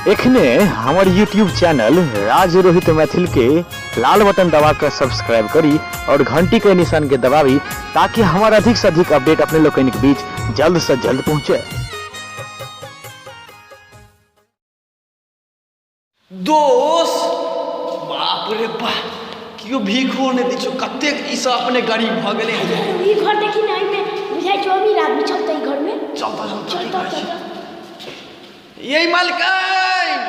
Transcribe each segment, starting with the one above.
एखने हमार YouTube channel राज रोहित मैथिल के लाल बटन दबाकर सब्सक्राइब करी और घंटी के निशान के दबावी ताकि हमारा अधिक से अधिक अपडेट अपने लोग के बीच जल्द से जल्द पहुंचे। दोस्त बाप रे बाप क्यों भीखो ने दिछो कते ई सब अपने गरीब भ गेले ई घर देखि नै में बुझाइ छो अमीर आदमी चलतै घर में चलता यही मालकिन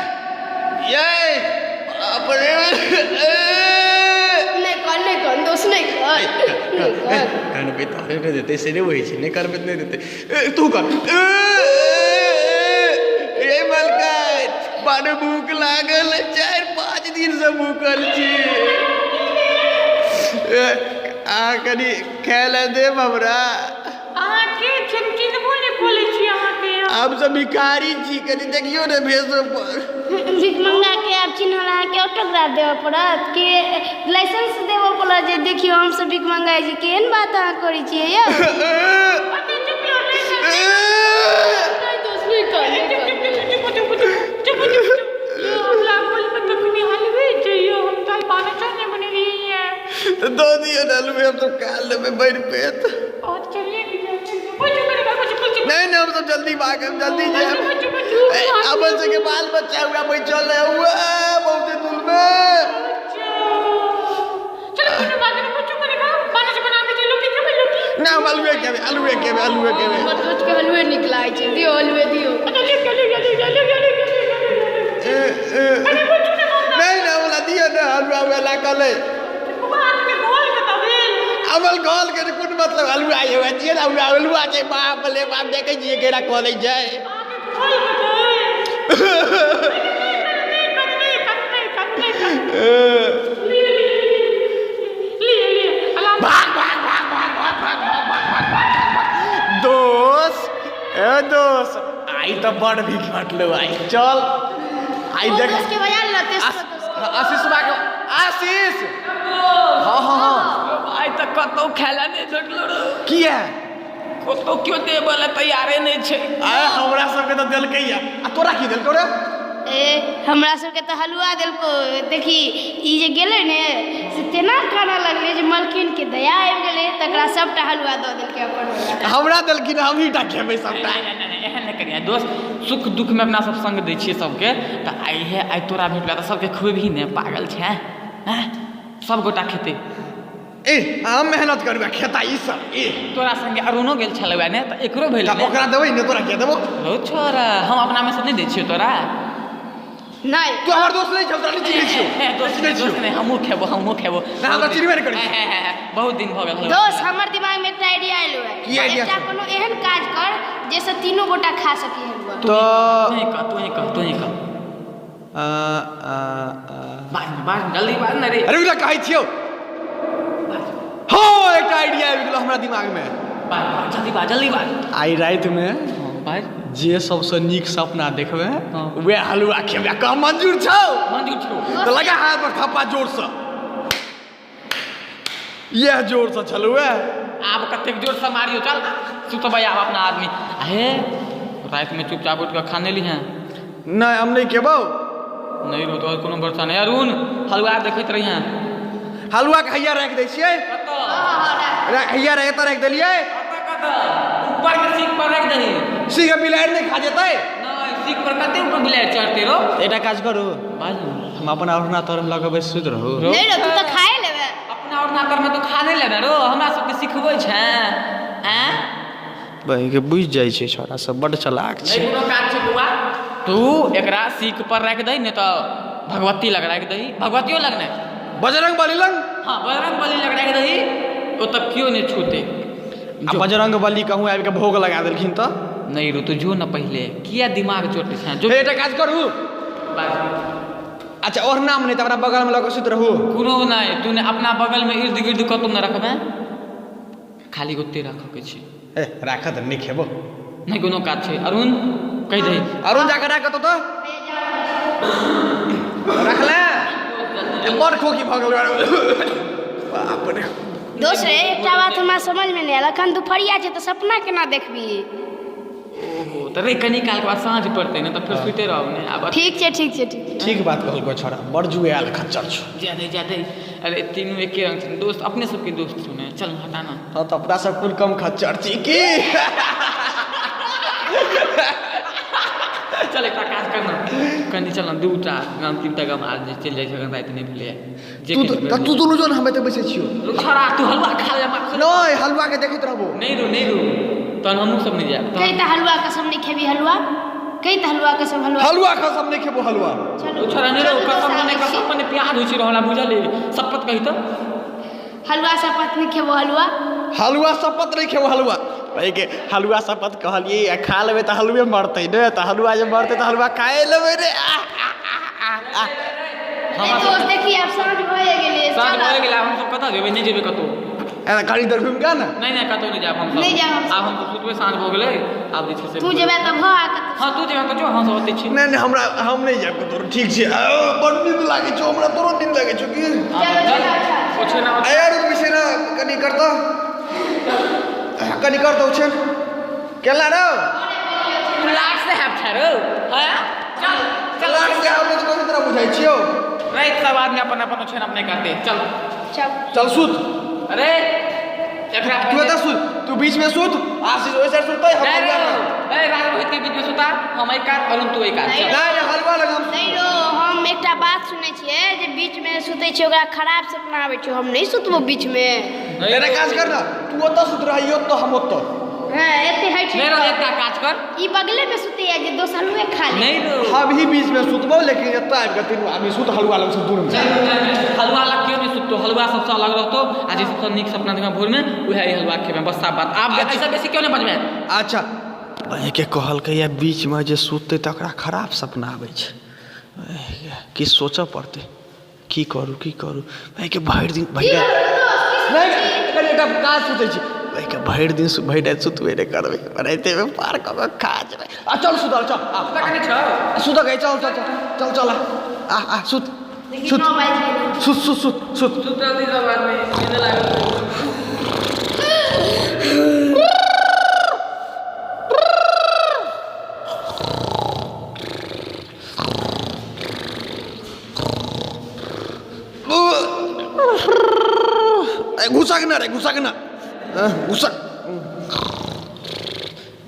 ये बाप रे नहीं कर दोस्त नहीं कर कान पे तारे ने देते से ने वही छै ने कर में नहीं देते तू कर ये मालकिन बड़ भूख लागल 4-5 दिन से भूखल छी आ कनी खेले दे हमरा अहाँ के चिमटी ने बोले छी अहाँ के अब सब भिखारी छी कनी देखियो ने भेसो पर भीख मंगा के आप चिन्हला के ऑटोग्राफ देबो पड़त के लाइसेंस देबो पड़त जे देखियो हम सब भीख मंगाई छी केहन बात अहाँ करै छी यौ दो दियो डालू में हम सब काल में बैठ पेट और चलिए नहीं हम सब जल्दी भाग हम जल्दी जाए अब से के बाल बच्चा हुआ भाई चल हुआ बहुत दूर में चलो कोई बात नहीं कुछ करेगा पानी से बना के चलो कि ना हलवे के मत सोच के हलवे निकलाइ छै दियो हलवे दियो नहीं ना वाला दियो ना हलवा वाला कले अमल गोल के कुछ मतलब हलवा आए हुआ दिए ना हलवा छै बाप ले बाप देखे जी केरा कॉलेज जाए दोस्त आई तो बड़ भीख मटलो आई चल आई देख उसके बजा लते आशीष बाग आशीष हाँ आई तक कतो खेला नहीं सकलो रे की है कतो क्यों दे वाला तैयारे नहीं छै आय हमरा सबके तो देलकै या आ तोरा की देलको रे ए हमरा सबके तो हलवा देलको देखी ई जे गेलै ने से तेना खाना लगले जे मलकिन के दया आबि गेलै तकरा सबटा हलवा दऽ देलकै अपन हमरा देलखिन हम ही टा खेबै सबटा एहन नहीं करिया दोस्त सुख दुख में अपना सब संग दै छियै सबके त आई तोरा भेटला त सबके खुएबही ने पागल छै हैं सब गोटा खेते ए हम मेहनत करबे खेता ई सब ए तोरा संगे अरुणो गेल छलौआ ने त एकरो भेल ने ओकरा देबै ने तोरा के देबो लो छोरा हम अपना में से नहीं दै छियै तोरा नहीं तू हमर दोस्त नहीं छौ तोरा नहीं चिन्है छियौ दोस्त नहीं हमहू खेबो ना हमरा चिन्हबे नहीं करै बहुत दिन भ गेल दोस्त हमर दिमाग में एकटा आइडिया आइलो है की आइडिया एकटा कोनो एहन काज कर जैसे तीनों गोटा खा सकी हलवा तो तू ही कह बाज जल्दी बाज ना रे अरे उला कहै छियौ हो एकटा आइडिया आबि गेल हमरा दिमाग में जल्दी बाज आई रात में बाज जे सबसे नीक सपना देखबे वे हलवा खेबे का मंजूर छौ तो लगा हाथ पर थप्पा जोर से यह जोर से छलुए आब कतेक जोर से मारियो चल सुतबै आब अपना आदमी हे रात में चुपचाप उठ के खाने ली हैं नहीं हम नहीं खेबो नहीं रो तो कोनो वर्षा नहीं अरुण हलवा देखैत रही हैं हलवा के हैया रख दै छियै हैया रख देलियै ऊपर के सीख पर रख दही सीख बिलाड़ नहीं खा जेतै नहीं सीख पर कते ऊपर बिलाड़ चढ़ते रो एटा काज करू बाज हम अपन औरना तोर में लगबै सुत रहू नहीं रे तू तो खाए लेबे अपना और नाकर में तो खा नहीं लेबे रो हमरा सबके सिखबै छै हैं भाई के बुझ जाय छै छोरा सब बड़ चालाक छै नहीं कोनो काज छै बुआ तू एकरा सीख पर रख दही ने तो भगवती लग रख दही भगवतियो लगने बजरंग बली लंग हां बजरंग बली लग रख दही ओ तब क्यों नहीं छूते बजरंग बली कहूँ आबि के भोग लगा देलखिन तो नहीं रो तू जो न पहले किया दिमाग चोटे छै जो एटा काज करू अच्छा और नाम नहीं तो अपना बगल में लगे सुत रहू कोनो नहीं तूने अपना बगल में इर्द गिर्द कतौ न रखबे खाली गोते रख के छी ए राखत नहीं खेबो नहीं कोनो काज छै अरुण कह दे अरुण जाकर राख तो रख ले बड़ खोकी भगल बाप रे दोस्त रे एकटा बात हमरा समझ में नहीं आयल अखन दुपहरिया छै तो सपना केना देखबी ओहो तो रे कनी काल के बाद साँझ पड़ते ना तो फिर सुते रहब ने आब ठीक छै ठीक छै ठीक छै। ठीक बात कहलको छोड़ा बड़ जुआल खच्चर छो। ज्यादा अरे तीनों एके रंग छे दोस्त अपने सबके दोस्त सुने चल हटा ना। हाँ तो अपना सब कुल कम खच्चर छी की। चल एक काज करना कनी चल दूटा गाम तीनटा गाम आज चल जाय छै अगर रात नहीं भेले जे तू दुनू जन हमे तो बैसे छियो। छोड़ा तू हलवा खा ले नहीं हलवा के देखैत रहबो। नहीं रो तहन हमहूँ सब नहीं जायब। कहीं तो हलवा कसम नहीं खेबी हलवा कहीं तो हलवा कसम हलवा हलवा कसम नहीं खेबो हलवा। चलो छोड़ा नहीं रो कसम मने प्याज होइ छै रहला बुझल शपथ कही तो हलवा शपथ नहीं खेबो हलवा हलवा शपथ नहीं खेबो हलवा भाई के हलवा शपथ कहलिए खा लेबे तो हलवे मरते ने तो हलवा जे मरते तो हलवा खाए लेबे रे। तो देखिए अब साँझ भए गेलै साँझ भए गेलै हम सब कतऽ जेबै नहीं जेबै कतौ एना गाड़ी दर घूम का ना नहीं कतौ नहीं जाब हम सब नहीं जाब हम सब। आब हम सब सुतबै साँझ भऽ गेलै आब जे छै से तू जेबे तऽ भऽ आ हाँ तू जेबे तऽ जो हम सब ओतै छी। नहीं हमरा हम नहीं जाब कतौ ठीक छै बड़ नींद लागे छो हमरा तोरो नींद लागे छो की ओछे ना आ यार विषय ना कनी करतो कनी करतो छे केला रो लाट से हैप छरो हां चल चल लाट से हम तो कोई तरह बुझाई छियो रात सब आदमी अपन अपन ओछे अपने करते चल चल सूत। अरे एकरा तू बता सूत तू बीच में सूत आशीष ओइ साइड सूतै हम ए रात रोहित के बीच में सुता हम एक काट अरुण तू एक काट नहीं। नहीं हलवा लगाम नहीं रो हम एकटा बात सुनै छियै जे बीच में सुतै छै ओकरा खराब सपना आबै छै हम नहीं सुतबो बीच में। एना काज कर ना तू ओतऽ सुत रही ओतऽ हम ओतऽ हां एते है छै मेरा एकटा काज कर ई बगले में सुते है जे दोसर हलवे खा ले नहीं रो हम ही बीच में सुतबो लेकिन एतऽ आबि के तीनू आदमी सुत हलवा लग से दूर में हलवा लग क्यों नहीं सुततो हलवा सबसे अलग रहतो आ जे सबसे नीक सपना देखा भोर में उहे ई हलवा खेबे बस साफ बात आप ऐसा बेसी क्यों नहीं बजबे। अच्छा भाई के कहलकै या बीच में जे सुतते त ओकरा खराब सपना आबै छै की सोचऽ पड़तै की करू भाई के भरि दिन भरि नहीं कनेटा काज सुतै छी भाई के भरि दिन भरि रात सुतबे नहीं करबै राते में पार क के खा जेबै आ चल सुतल चल पता कने छ सुत गए चल आ सुत लेकिन 9 बजे गेलै सुत सुतल दी सब आदमी नींद लागल घुसा के ना घुसा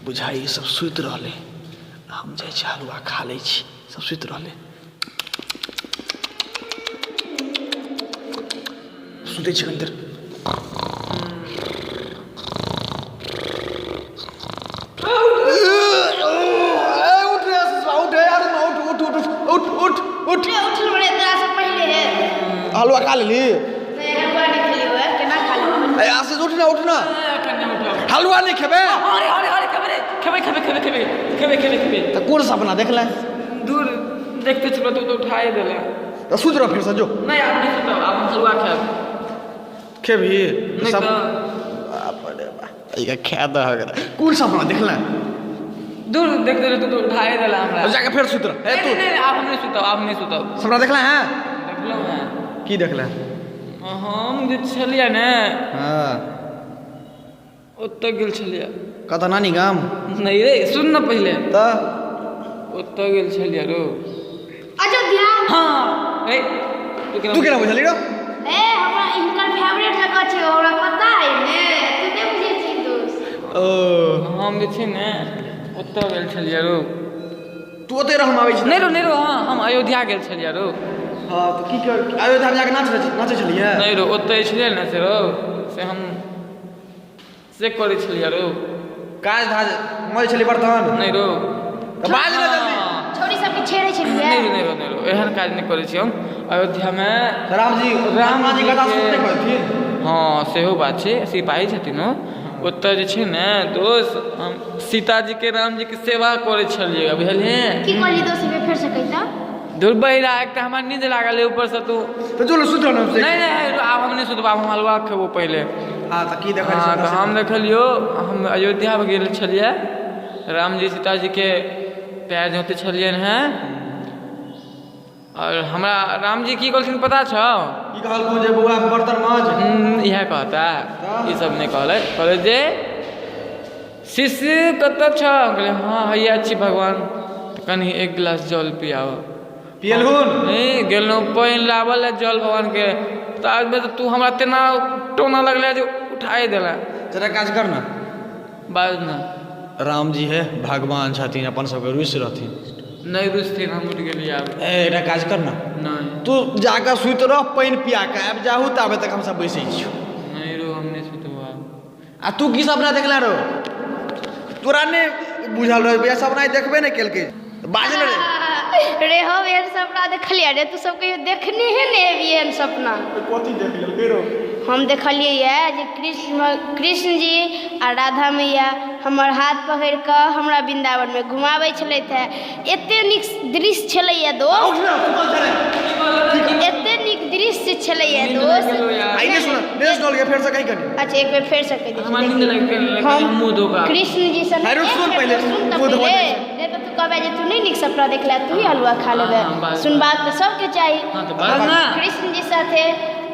बुझाई सब सुत रहले हम जाय छी हलवा खा लै छी सब सुत रहले सुते छी अंदर उठ बड़े तोरा से पहले है हलवा खा लेली नहीं हलवा नहीं खेलियो है केना खा लेबो आशीष उठ ना हलवा नहीं खेबे खेबे तो कौन सपना देख ले दूर देखते चलो तो उठाए देला तो सुत रह फिर से जो नहीं आप नहीं सुतो आप हलवा खाब खेबी नहीं सब तो बाप रे बाप ई खा द हगरा कौन सपना देख ले दूर देखते रहे तो उठाए देला हमरा जाके फिर सुत रह ए तू नहीं आप नहीं सुतो सपना देख ले हैं देखलो हैं की देख ले हम जे छलिया ने हां ओतऽ गेल छलिया कत नानी गाम नहीं रे सुन ना पहले त ओतऽ गेल छलिया रो अयोध्या हाँ ए तू केना बुझली रो ए हमरा इनकर फेवरेट जगह छै हमरा पता है ने तू नहीं बुझे छी दोस्त ओ हम जे छै ने ओतऽ गेल छलिया रो तू ओते रह हम आबै छी नहीं रो हाँ हम अयोध्या गेल छलिया रो हां तो की कर अयोध्या में जाके नाचे चलिए नहीं रो ओतऽ छलिया ने से रो से हम से करे छलिया रो काज धाज मज छली बर्तन नहीं रो तो बाज ना जल्दी छोरी सब के छेड़े छलिए नहीं रो एहन काज नहीं करे छी हम अयोध्या में राम जी कथा सुनते कहथिन हाँ सेहो बात छै सिपाही छथिन ओ ओतऽ जे छै ने दोस्त हम सीताजी के राम जी के सेवा करे छलिए बुझलिए की कहली दोस्त बे फेर से कहिता दूर बहिरा एकटा हमरा नींद लागल है ऊपर से तू तो चलो सुत रह ना नहीं आब हम नहीं सुतब आब हम हलवा खेबो पहले हां तो की देखै हाँ, तो हम देखलियो हम अयोध्या में गेल छलिए राम जी सीताजी के पैर धोते छलिए हैं और हमरा राम जी की कहलखिन पता छौ की कहलखुन जे बौआ बर्तन माज इएह कहता ई सब नहीं कहले जे शिष्य कतऽ छ कहले हाँ हैया छी भगवान कनी एक गिलास जल पियाओ पियलहुन ए गेलहुँ पानि लाबल जल भगवान के ताजमे तऽ तू हमरा तेना टोना लगले जे उठाए देला तेरा काज कर ना बाज ना राम जी है भगवान छथिन अपन सबके रुसि रहथिन नहीं रुसथिन हम उठ गेलियै आब एकटा काज कर ना नहीं तू जाकर सुति रह पानि पिया के आबि जाहू ताबे तक हम सब बैसै छियौ नहीं रो हम नहीं सुतबा आ तू की सपना देखला रो तोरा ने बुझल रह बे सपना देखबे नहीं केलकै बाज रे हम एहन सपना देखलियै रे तू सब कहियो देखने है ने एहन सपना कथी देख लेलकै रो हम देखलियै ये जे कृष्ण जी आ राधा मैया हमर हाथ पकड़ि कऽ हमरा वृन्दावन में घुमाबै छलथि है एते नीक दृश्य छलैया दोस्त एते नीक दृश्य छलैया दोस्त आइने सुन बेस डोल के फेर से कहीं करी अच्छा एक बेर फेर से कहि दे हमरा नींद लग गेल हम मुंह धोबा कृष्ण जी से अरे सुन पहले सुन नहीं तो तू कहबे जे तू नहीं नीक सपना देखला तू ही हलवा खा लेबे सुनबाक तऽ सबके चाही हाँ तो बाज ना कृष्ण जी साथे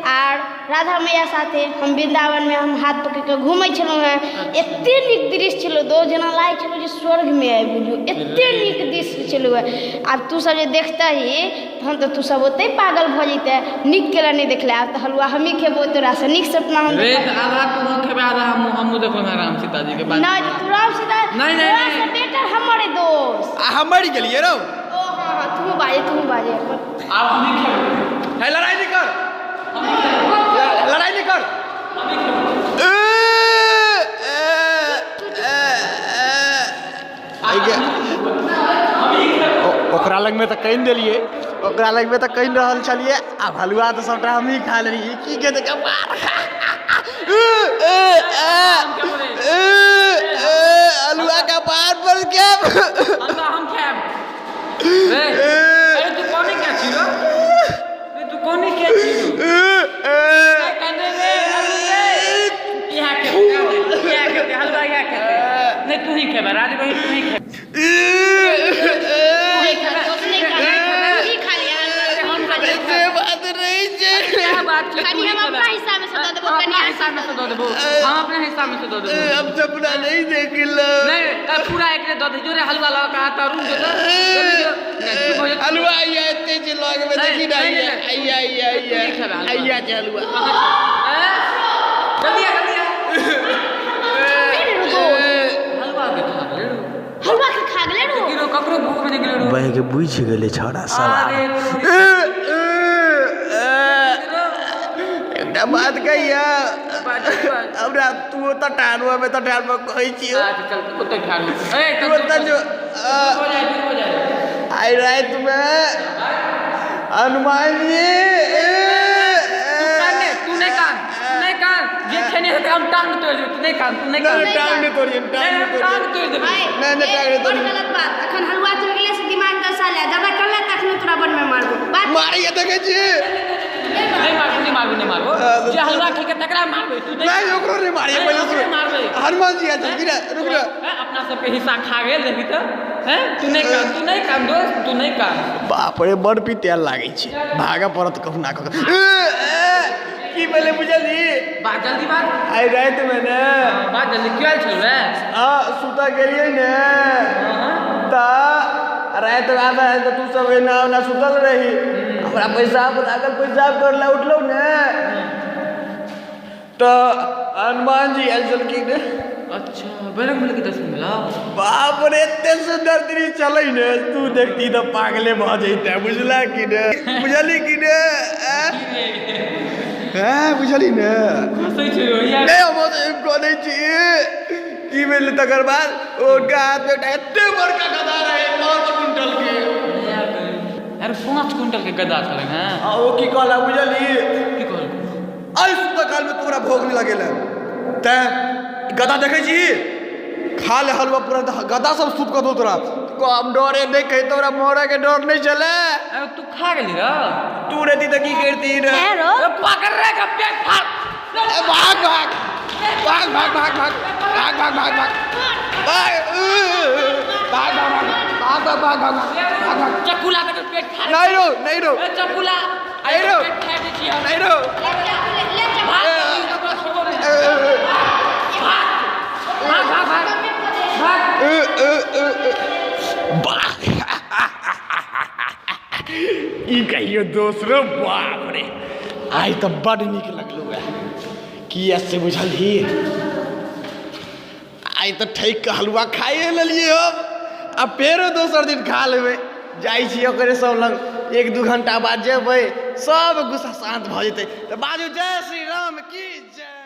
आर राधा मैया साथे हम वृन्दावन में हम हाथ पकड़ के घूमै छलहुँ हैं एते नीक दृश्य छलो दो जना लागे छलो जे स्वर्ग में आबि गेलियो एते नीक दृश्य छलो है आब तू सब जे देखता ही तहन तऽ तू सब ओते पागल भऽ जैते नीक केला नहीं देखले आब तऽ हलवा हमही खेबो तोरा से नीक सपना हम रे आधा तू खेबे आधा हम देखो ना राम सीता जी के बात नहीं तू राम सीता तोरा से बेटर हमरे दोस्त आ हम मर गेलियै रो ओ हां हां तू बाजे आप नहीं खेबे है लड़ाई नहीं कर लड़ाई नहीं कर ओकरा लग में तो कहीं देलिए ओकरा लग में तो कहीं रहल छलिए आब हलुआ तो सबटा हम ही खा लेलिए की के देख हलुआ का पार पर क्या हम खेब रे अरे तू कोने क्या छिरो रे तू कोने क्या छिरो कहने रे यहाँ के हलवा यहाँ के नहीं तू ही खेबे राज भाई तू ही खेबे खाली हम अपना हिस्सा में से दे देबो कनिया हिस्सा में से दे देबो हम अपने हिस्सा में से दे देबो अब सपना नहीं देखिला नहीं पूरा एक दे दे जोरे हलवा लगा के आता रूम दे हलवा आइया इतने जे लग में देखी ना आइया जे हलवा जल्दी हलवा के खा गेले रो गिरो ककरो भूख में निकले रो बहे के बुझ गेले छौड़ा साला एकटा बात कहिया हमरा तू त टानुआ में त टान में कहै छियो चल कुत्ते ठाड़ो ए तू त जो हो जाए आई रात में हनुमान जी तू नहीं कान जे खेने है हम टांग तोड़ दे तू नहीं कान टांग नहीं तोड़िए टांग तोड़ दे नहीं टांग नहीं तोड़िए गलत बात अखन हलवा चल गेले से दिमाग दसा ले ज्यादा कर ले तखन तोरा बन में मारबो बात मारिए देखे छी नहीं मारबो जे हलवा खा के तकरा मारबे तू नहीं ओकरो नहीं मारिए पहले मारबे हनुमान जी आ गिरा रुक जा अपना सब के हिस्सा खा गेल देखी तो हैं तू नहीं कान दोस्त तू नहीं कान बाप रे बड़ पितेल लागै छै भागा पड़त कहू ना कहू की पहले बुझली बात जल्दी बात आई रात में ने बात जल्दी क्यों आइल छल रे सुता गेलिए ने ता रात में आधा है तो तू सब ना सुतल रही हमरा पेशाब लागल पेशाब कर ला उठलो ने तो हनुमान जी आयल छलखिन अच्छा बैरक मिल के 10 मिला बाप रे एते सुंदर दृश्य चलै ने तू देखती तो पागले भ जैते बुझला कि ने बुझली कि ने बुझली ने सही छै यार नहीं हम कोने छी की भेल तकर बाद ओका हाथ में एते बड़का गदा रहे 5 क्विंटल के यार 5 क्विंटल के गदा छले हैं ओ की कहला बुझली की कहल आई सुत काल में तोरा भोग नहीं लगेला त गदा देखे छी खा ले हलवा पूरा गदा सब सूत कर दो तोरा कम डरे नहीं कही तोरा मोरा के डर नहीं चले अरे तू खा गेली रे तू रहती तो की करती रे रो पकड़ रे का पेट फाड़ भाग भाग भाग भाग भाग भाग भाग भाग भाग भाग भाग भाग भाग चकुला के पेट फाड़ नहीं रो चकुला नहीं रो पेट फाड़ दी छी नहीं रो ले भाग भाग भाग भाग ई कहियो दोसरो बाप रे आइ तऽ बड़ नीक लगलौ की ऐसे बुझलही आइ तऽ ठैक के हलुआ खाइए लेलियै हम आ फेरो दोसर दिन खा लेबै जाइ छी ओकरे सब लग 1-2 घंटा बाद जेबै सब गुस्सा शांत भऽ जेतै तऽ बाजू जय श्री राम की जय।